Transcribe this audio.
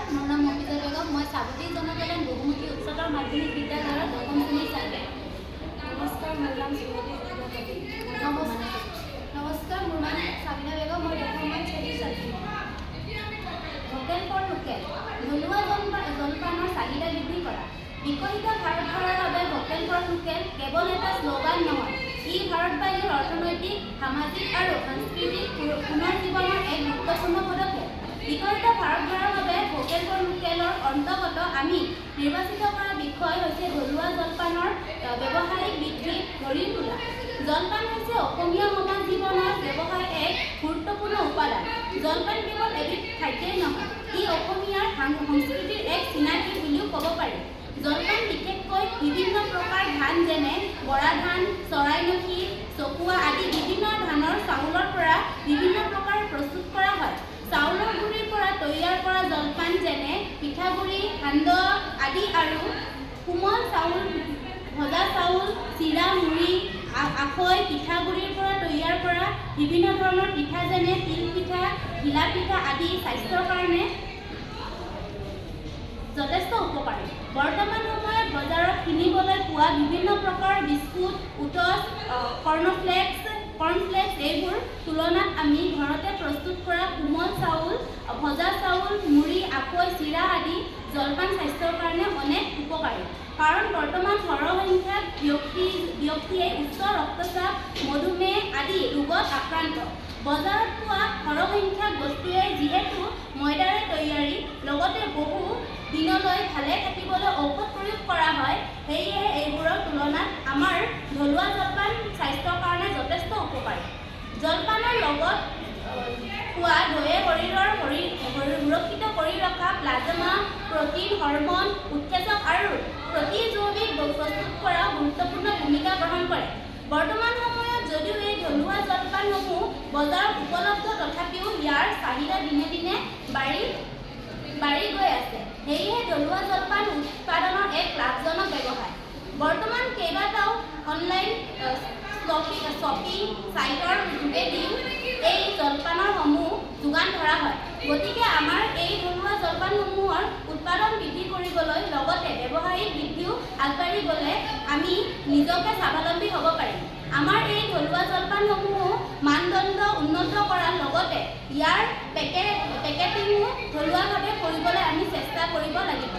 মোৰ নাম মফিজা বেগম। মই স্বাগতিক জনকল্যাণ বহুমুখী উচ্চতৰ মাধ্যমিক বিদ্যালয়ৰ দশম শ্ৰেণীৰ ছাত্ৰী। নমস্কাৰ, মোৰ নাম শ্ৰীমতী নমস্কাৰ, মোৰ নাম সাবিনা বেগম। মই দশম শ্ৰেণীৰ ছাত্ৰী। ভোকেল ফৰ লোকেল, থলুৱা জলপানৰ চাহিদা বৃদ্ধি কৰা। বিকশিত ভাৰতবৰ্ষৰ বাবে ভোকেল ফৰ লোকেল কেৱল এটা শ্লোগান নহয়, ই ভাৰতবাসীৰ অৰ্থনৈতিক, সামাজিক আৰু সাংস্কৃতিক পুনৰুজ্জীৱনৰ এক গুৰুত্বপূৰ্ণ পদক্ষেপ। বিকশিত ভাৰতবৰ্ষৰ বাবে ভোকেল ফৰ লোকেলৰ অন্তৰ্গত আমি নিৰ্বাচিত কৰা বিষয় হৈছে থলুৱা জলপানৰ ব্যৱসায়িক বৃদ্ধি গঢ়ি তোলা। জলপান হৈছে অসমীয়া সমাজ জীৱনৰ ব্যৱসায়ৰ এক গুৰুত্বপূৰ্ণ উপাদান। জলপান কেৱল এবিধ খাদ্যই নহয়, ই অসমীয়াৰ সংস্কৃতিৰ এক চিনাকি বুলিও ক'ব পাৰি। জলপান বিশেষকৈ বিভিন্ন প্ৰকাৰ ধান যেনে বৰা ধান, চৰাইমখী, চকুৱা আদি বিভিন্ন ধানৰ চাউলৰ পৰা বিভিন্ন প্ৰকাৰ প্ৰস্তুত কৰা হয়। চাউলৰ গুড়িৰ পৰা তৈয়াৰ কৰা জলপান যেনে পিঠাগুড়ি, সান্দহ আদি আৰু কোমল চাউল, ভজা চাউল, চিৰা, মুড়ি, আখৈ, পিঠাগুড়িৰ পৰা তৈয়াৰ কৰা বিভিন্ন ধৰণৰ পিঠা যেনে তিল পিঠা, ঘিলা পিঠা আদি স্বাস্থ্যৰ কাৰণে যথেষ্ট উপকাৰী। বৰ্তমান সময়ত বজাৰত কিনিবলৈ পোৱা বিভিন্ন প্ৰকাৰৰ বিস্কুট, ওটছ, কৰ্ণফ্লেক্স এইবোৰ তুলনাত আমি ঘৰতে প্ৰস্তুত কৰা কোমল চাউল, ভজা চাউল, মুড়ি, আখৈ, চিৰা আদি জলপান স্বাস্থ্যৰ কাৰণে অনেক উপকাৰী। কাৰণ বৰ্তমান সৰহসংখ্যক ব্যক্তিয়ে উচ্চ ৰক্তচাপ, মধুমেহ আদি ৰোগত আক্ৰান্ত। বজাৰত পোৱা সৰহসংখ্যক বস্তুৱে যিহেতু ময়দাৰে তৈয়াৰী, লগতে বহু দিনলৈ ভালে থাকিবলৈ ঔষধ প্ৰয়োগ কৰা হয়, সেয়েহে এইবোৰৰ তুলনাত আমাৰ থলুৱা জলপান স্বাস্থ্যৰ কাৰণে যথেষ্ট উপকাৰী। জলপানৰ লগত খোৱা দৈয়ে শৰীৰৰ সুৰক্ষিত কৰি ৰখা প্লাজমা, প্ৰটিন, হৰম'ন, উৎসেচক আৰু প্ৰতিজৈৱিক প্ৰস্তুত কৰা গুৰুত্বপূৰ্ণ ভূমিকা গ্ৰহণ কৰে। বৰ্তমান সময়ত যদিও এই থলুৱা জলপানসমূহ বজাৰত উপলব্ধ, তথাপিও ইয়াৰ চাহিদা দিনে দিনে বাঢ়ি গৈ আছে। সেয়েহে থলুৱা জলপান উৎপাদনৰ এক লাভজনক ব্যৱসায়। বৰ্তমান কেইবাটাও অনলাইন শ্বপিং ছাইটৰ যোগেদিও এই জলপানসমূহ যোগান ধৰা হয়। গতিকে আমাৰ এই থলুৱা জলপানসমূহৰ উৎপাদন বৃদ্ধি কৰিবলৈ, লগতে ব্যৱসায়িক বৃদ্ধিও আগবাঢ়ি গ'লে আমি নিজকে স্বাৱলম্বী হ'ব পাৰিম। আমাৰ এই থলুৱা জলপানসমূহ মানদণ্ড উন্নত কৰাৰ লগতে ইয়াৰ পেকেটিঙো থলুৱাভাৱে কৰিবলৈ আমি চেষ্টা কৰিব লাগিব।